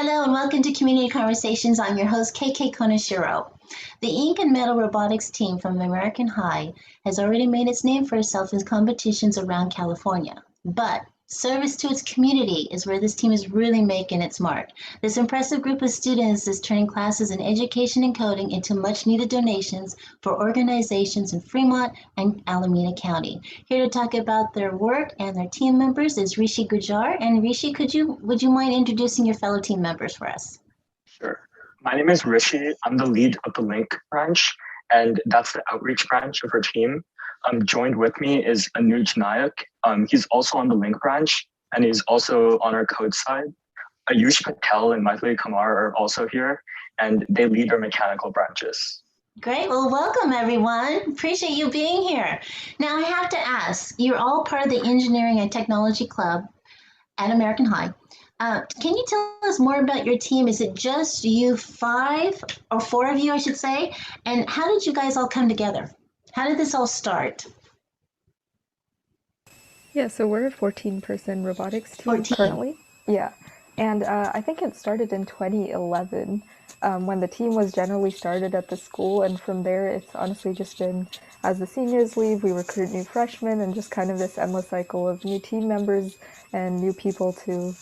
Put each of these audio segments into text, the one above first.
Hello and welcome to Community Conversations. I'm your host, KK Konashiro. The Ink and Metal Robotics team from American High has already made its name for itself in competitions around California. But service to its community is where this team is really making its mark. This impressive group of students is turning classes in education and coding into much needed donations for organizations in Fremont and Alameda County. Here to talk about their work and their team members is Rishi Gujar. And Rishi, would you mind introducing your fellow team members for us? Sure. My name is Rishi. I'm the lead of the Link branch, and that's the outreach branch of our team. Joined with me is Anuj Nayak. He's also on the Link branch, and he's also on our code side. Ayush Patel and Maithili Kamar are also here, and they lead our mechanical branches. Great. Well, welcome, everyone. Appreciate you being here. Now, I have to ask, you're all part of the Engineering and Technology Club at American High. Can you tell us more about your team? Is it just you five, or four of you, I should say? And how did you guys all come together? How did this all start? Yeah, so we're a 14-person robotics team 14. currently. Yeah, and I think it started in 2011 when the team was generally started at the school, and from there it's honestly just been, as the seniors leave, we recruit new freshmen, and just kind of this endless cycle of new team members and new people to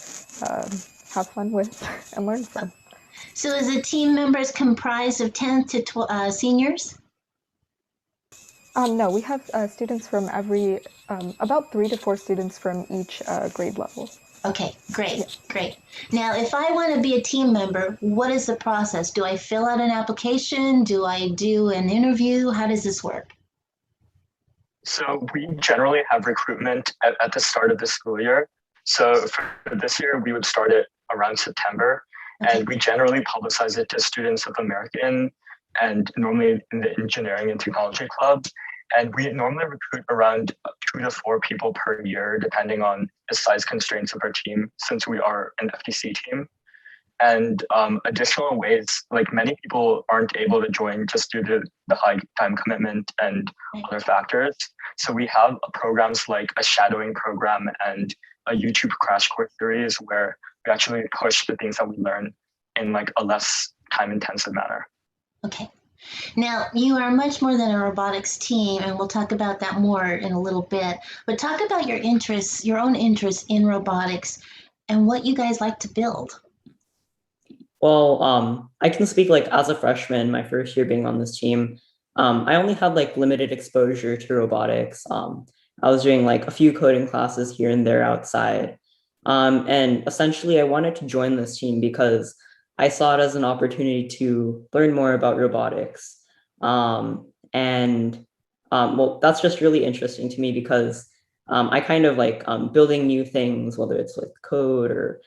have fun with and learn from. So is the team members comprised of 10 to seniors? No, we have students from about 3 to 4 students from each grade level. Okay, great. Now, if I want to be a team member, what is the process? Do I fill out an application? Do I do an interview? How does this work? So we generally have recruitment at the start of the school year. So for this year, we would start it around September, and we generally publicize it to students of American and normally in the Engineering and Technology Club. And we normally recruit around 2 to 4 people per year, depending on the size constraints of our team, since we are an FTC team. And additional ways, like many people aren't able to join just due to the high time commitment and other factors. So we have programs like a shadowing program and a YouTube crash course series where we actually push the things that we learn in like a less time intensive manner. Okay. Now, you are much more than a robotics team, and we'll talk about that more in a little bit. But talk about your interests, your own interests in robotics, and what you guys like to build. Well, I can speak like as a freshman, my first year being on this team, I only had like limited exposure to robotics. I was doing like a few coding classes here and there outside. And essentially I wanted to join this team because I saw it as an opportunity to learn more about robotics. Well, that's just really interesting to me because I kind of like building new things, whether it's like code or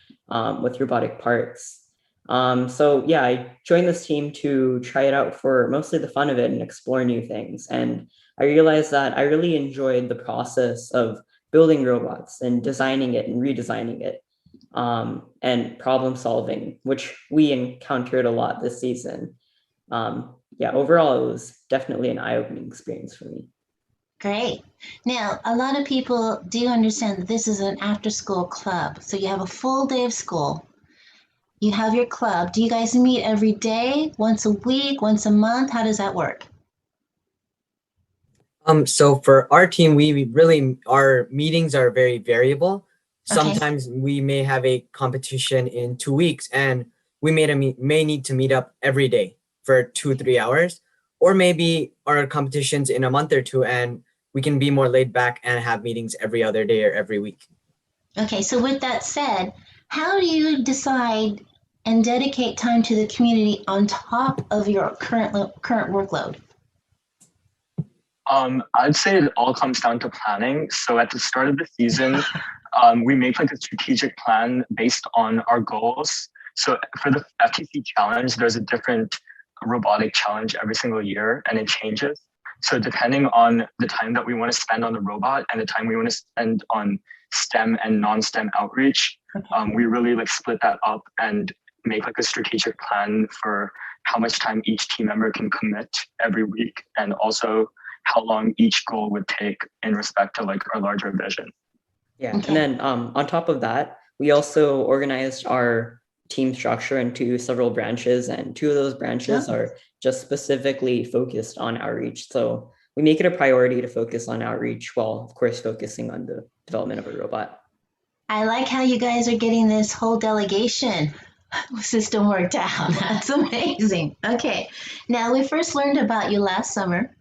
with robotic parts. So yeah, I joined this team to try it out for mostly the fun of it and explore new things. And I realized that I really enjoyed the process of building robots and designing it and redesigning it. And problem solving, which we encountered a lot this season. Yeah, overall, it was definitely an eye-opening experience for me. Great. Now, a lot of people do understand that this is an after-school club. So you have a full day of school. You have your club. Do you guys meet every day, once a week, once a month? How does that work? So for our team, our meetings are very variable. Okay. Sometimes we may have a competition in 2 weeks and we may need to meet up every day for 2-3 hours, or maybe our competitions in a month or two and we can be more laid back and have meetings every other day or every week. Okay, so with that said, how do you decide and dedicate time to the community on top of your current workload? I'd say it all comes down to planning. So at the start of the season, we make like a strategic plan based on our goals. So for the FTC challenge, there's a different robotic challenge every single year and it changes. So depending on the time that we want to spend on the robot and the time we want to spend on STEM and non-STEM outreach, we really like split that up and make like a strategic plan for how much time each team member can commit every week, and also how long each goal would take in respect to like our larger vision. Yeah, and then on top of that, we also organized our team structure into several branches, and 2 of those branches are just specifically focused on outreach. So we make it a priority to focus on outreach while, of course, focusing on the development of a robot. I like how you guys are getting this whole delegation system worked out. That's amazing. Okay, now we first learned about you last summer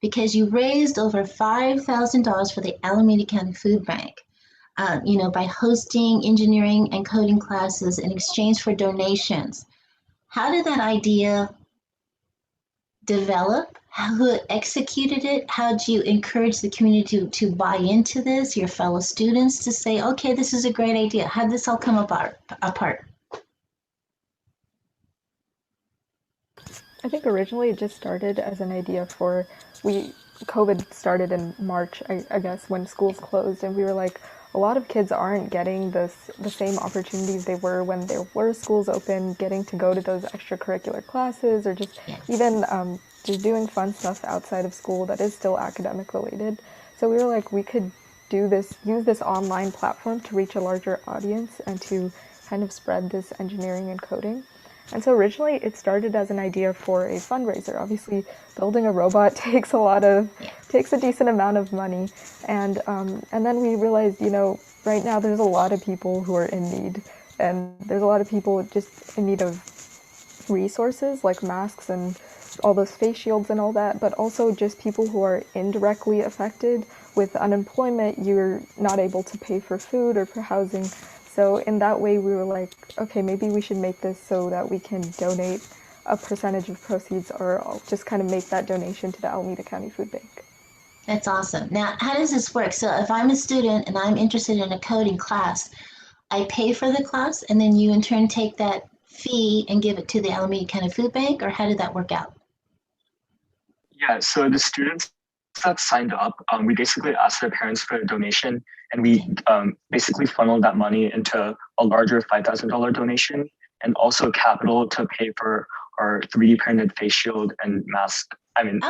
because you raised over $5,000 for the Alameda County Food Bank. By hosting engineering and coding classes in exchange for donations. How did that idea develop? Who executed it? How did you encourage the community to buy into this, your fellow students to say, okay, this is a great idea? How did this all come apart? I think originally it just started as an idea for, COVID started in March, I guess, when schools closed, and we were like, a lot of kids aren't getting the same opportunities they were when there were schools open, getting to go to those extracurricular classes, or just even just doing fun stuff outside of school that is still academic related. So we were like, we could use this online platform to reach a larger audience and to kind of spread this engineering and coding. And so originally it started as an idea for a fundraiser. Obviously, building a robot takes a decent amount of money. And then we realized, right now there's a lot of people who are in need. And there's a lot of people just in need of resources like masks and all those face shields and all that, but also just people who are indirectly affected with unemployment. You're not able to pay for food or for housing. So in that way, we were like, okay, maybe we should make this so that we can donate a percentage of proceeds, or just kind of make that donation to the Alameda County Food Bank. That's awesome. Now, how does this work? So if I'm a student and I'm interested in a coding class, I pay for the class, and then you in turn take that fee and give it to the Alameda County Food Bank, or how did that work out? Yeah, so the students that signed up, we basically asked their parents for a donation, and we basically funneled that money into a larger $5,000 donation, and also capital to pay for our 3D printed face shield and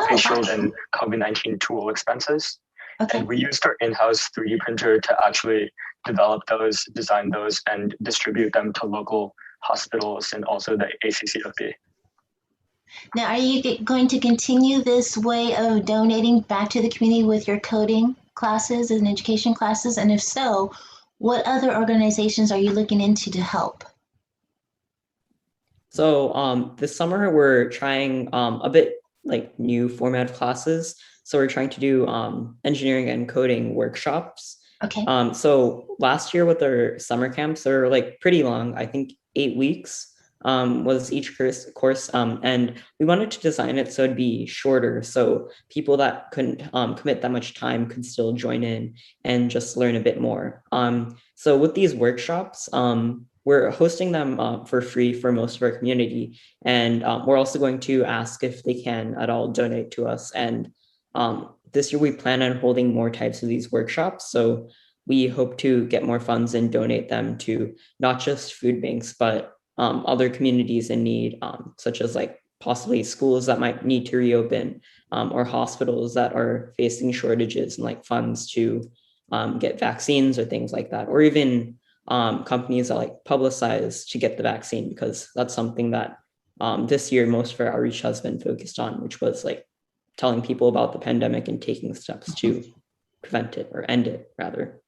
face shield and COVID-19 tool expenses. Okay. And we used our in-house 3D printer to actually develop those, design those, and distribute them to local hospitals and also the ACCFB. Now, are you going to continue this way of donating back to the community with your coding classes and education classes? And if so, what other organizations are you looking into to help? So this summer we're trying a bit like new format of classes. So we're trying to do engineering and coding workshops. Okay. So last year with our summer camps, they're like pretty long, I think 8 weeks. Was each course, and we wanted to design it so it'd be shorter, so people that couldn't commit that much time could still join in and just learn a bit more. So with these workshops, we're hosting them for free for most of our community, and we're also going to ask if they can at all donate to us. And this year we plan on holding more types of these workshops, so we hope to get more funds and donate them to not just food banks, but other communities in need, such as like possibly schools that might need to reopen, or hospitals that are facing shortages and like funds to get vaccines or things like that, or even companies that like publicize to get the vaccine, because that's something that this year most of our outreach has been focused on, which was like telling people about the pandemic and taking steps to prevent it or end it rather.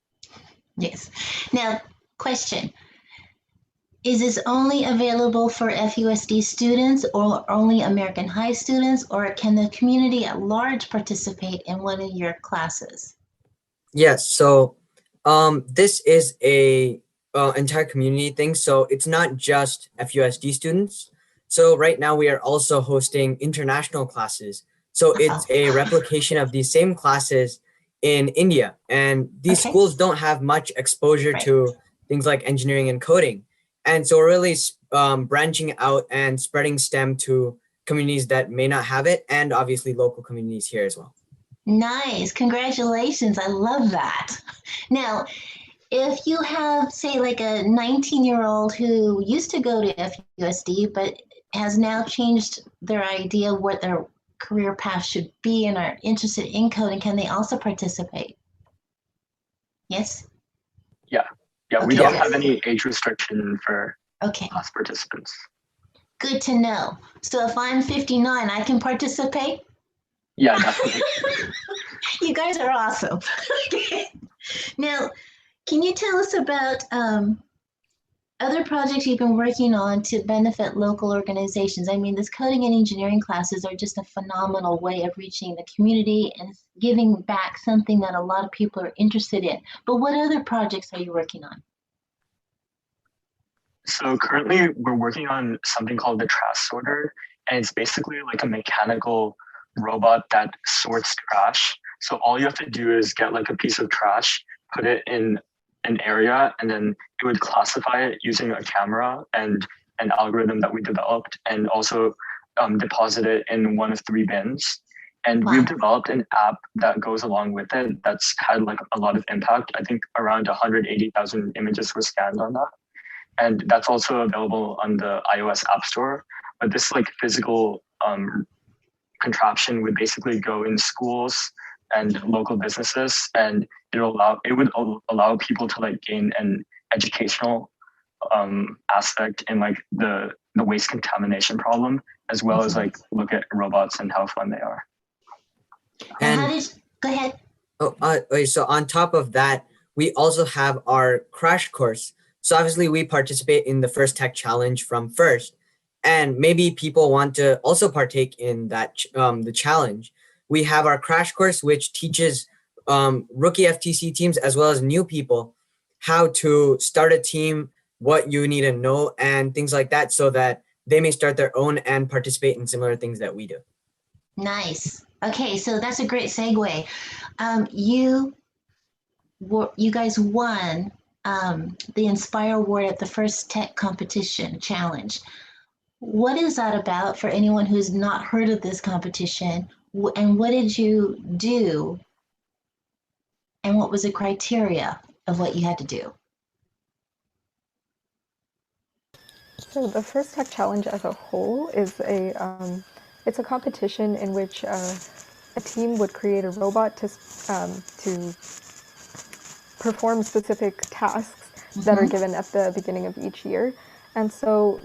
Yes. Now, question. Is this only available for FUSD students or only American High students, or can the community at large participate in one of your classes? Yes, so this is a entire community thing. So it's not just FUSD students. So right now we are also hosting international classes. So it's a replication of these same classes in India. And these schools don't have much exposure to things like engineering and coding. And so we're really branching out and spreading STEM to communities that may not have it, and obviously local communities here as well. Nice. Congratulations. I love that. Now, if you have, say, like a 19-year-old who used to go to FUSD, but has now changed their idea of what their career path should be and are interested in coding, can they also participate? Yes? Yeah. Yeah, we don't have any age restriction for Okay, class participants. good to know. So if I'm 59, I can participate? Yeah, definitely. You guys are awesome. Okay. Now, can you tell us about other projects you've been working on to benefit local organizations? I mean, this coding and engineering classes are just a phenomenal way of reaching the community and giving back something that a lot of people are interested in. But what other projects are you working on? So currently we're working on something called the trash sorter, and it's basically like a mechanical robot that sorts trash. So all you have to do is get like a piece of trash, put it in an area, and then it would classify it using a camera and an algorithm that we developed, and also deposit it in one of 3 bins. And Wow. we've developed an app that goes along with it that's had like a lot of impact. I think around 180,000 images were scanned on that, and that's also available on the iOS App Store. But this like physical contraption would basically go in schools and local businesses, and it would allow people to like gain an educational aspect in like the waste contamination problem, as well as like look at robots and how fun they are. And And go ahead. so on top of that, we also have our crash course. So obviously we participate in the First Tech Challenge from First, and maybe people want to also partake in that the challenge. We have our crash course, which teaches rookie FTC teams as well as new people how to start a team, what you need to know, and things like that, so that they may start their own and participate in similar things that we do. Nice. Okay, so that's a great segue. You guys won the Inspire Award at the First Tech Competition Challenge. What is that about for anyone who's not heard of this competition? And what did you do? And what was the criteria of what you had to do? So the First Tech Challenge as a whole is it's a competition in which a team would create a robot to perform specific tasks that are given at the beginning of each year. And so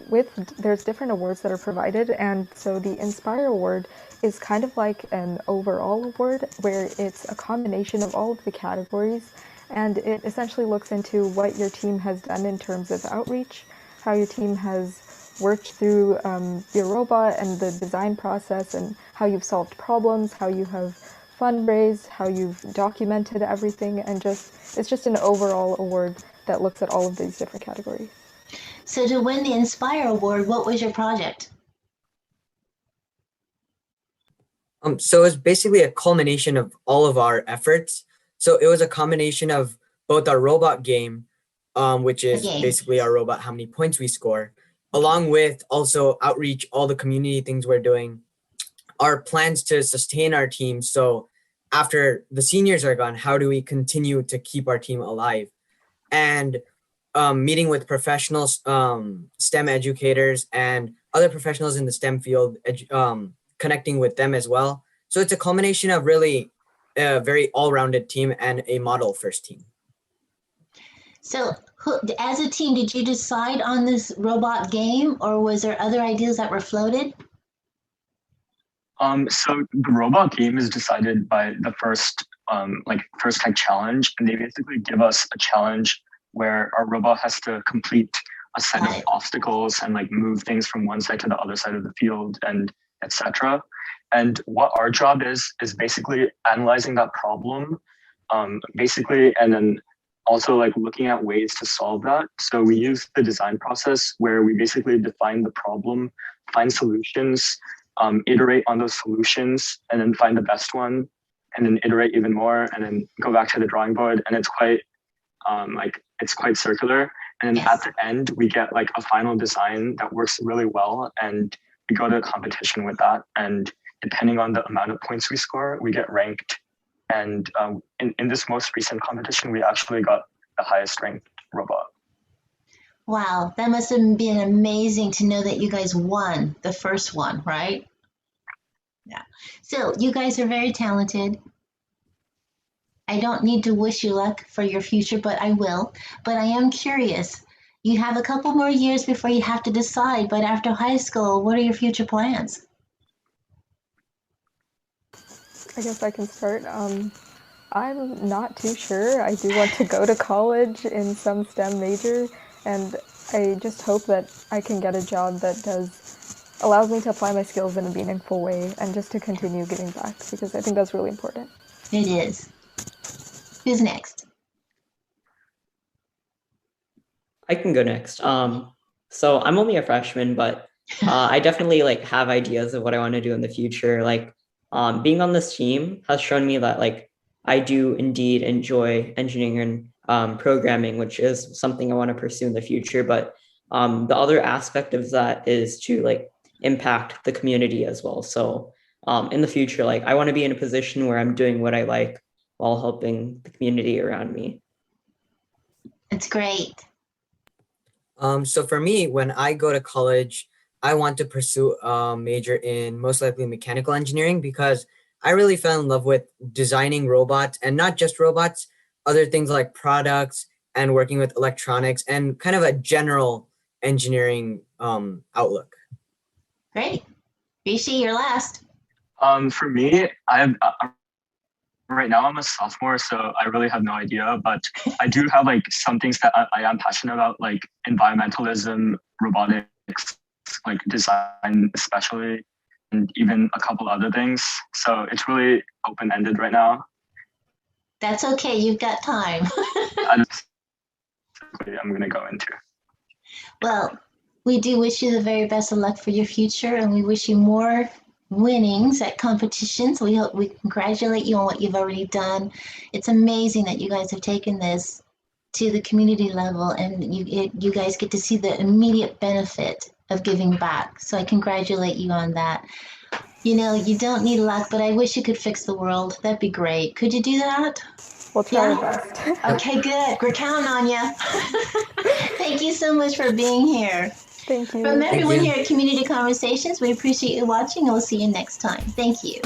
there's different awards that are provided, and so the Inspire Award is kind of like an overall award where it's a combination of all of the categories, and it essentially looks into what your team has done in terms of outreach, how your team has worked through your robot and the design process, and how you've solved problems, how you have fundraised, how you've documented everything, and it's just an overall award that looks at all of these different categories. So to win the Inspire Award, what was your project? So it's basically a culmination of all of our efforts. So it was a combination of both our robot game, which is basically our robot, how many points we score, along with also outreach, all the community things we're doing, our plans to sustain our team. So after the seniors are gone, how do we continue to keep our team alive? And meeting with professionals, STEM educators, and other professionals in the STEM field, connecting with them as well. So it's a culmination of really a very all-rounded team and a model first team. So as a team, did you decide on this robot game, or was there other ideas that were floated? So the robot game is decided by the first tech challenge, and they basically give us a challenge where our robot has to complete a set of obstacles and like move things from one side to the other side of the field and etc. And what our job is basically analyzing that problem, basically, and then also like looking at ways to solve that. So we use the design process where we basically define the problem, find solutions, iterate on those solutions, and then find the best one, and then iterate even more, and then go back to the drawing board. And it's quite it's quite circular. And then at the end, we get like a final design that works really well, and we go to a competition with that. And depending on the amount of points we score, we get ranked. And in this most recent competition, we actually got the highest ranked robot. Wow, that must have been amazing to know that you guys won the first one, right? Yeah. So you guys are very talented. I don't need to wish you luck for your future, but I will. But I am curious, You have a couple more years before you have to decide, but after high school, what are your future plans? I guess I can start. I'm not too sure. I do want to go to college in some STEM major, and I just hope that I can get a job that allows me to apply my skills in a meaningful way and just to continue giving back, because I think that's really important. It is. Who's next? I can go next. So I'm only a freshman, but I definitely like have ideas of what I want to do in the future. Like being on this team has shown me that like I do indeed enjoy engineering and programming, which is something I want to pursue in the future. But the other aspect of that is to like impact the community as well. So in the future, like I want to be in a position where I'm doing what I like while helping the community around me. It's great. So for me, when I go to college, I want to pursue a major in most likely mechanical engineering because I really fell in love with designing robots, and not just robots, other things like products and working with electronics and kind of a general engineering outlook. Great. Rishi, you're last. For me, right now I'm a sophomore, so I really have no idea, but I do have like some things that I am passionate about, like environmentalism, robotics, like design especially, and even a couple other things. So it's really open-ended right now. That's okay. You've got time. I'm going to go into. Well, we do wish you the very best of luck for your future, and we wish you more winnings at competitions. We congratulate you on what you've already done. It's amazing that you guys have taken this to the community level, and you guys get to see the immediate benefit of giving back. So I congratulate you on that. You know, you don't need luck, but I wish you could fix the world. That'd be great. Could you do that? We'll try our best. Okay, good. We're counting on you. Thank you so much for being here. Thank you. From everyone here at Community Conversations, we appreciate you watching, and we'll see you next time. Thank you.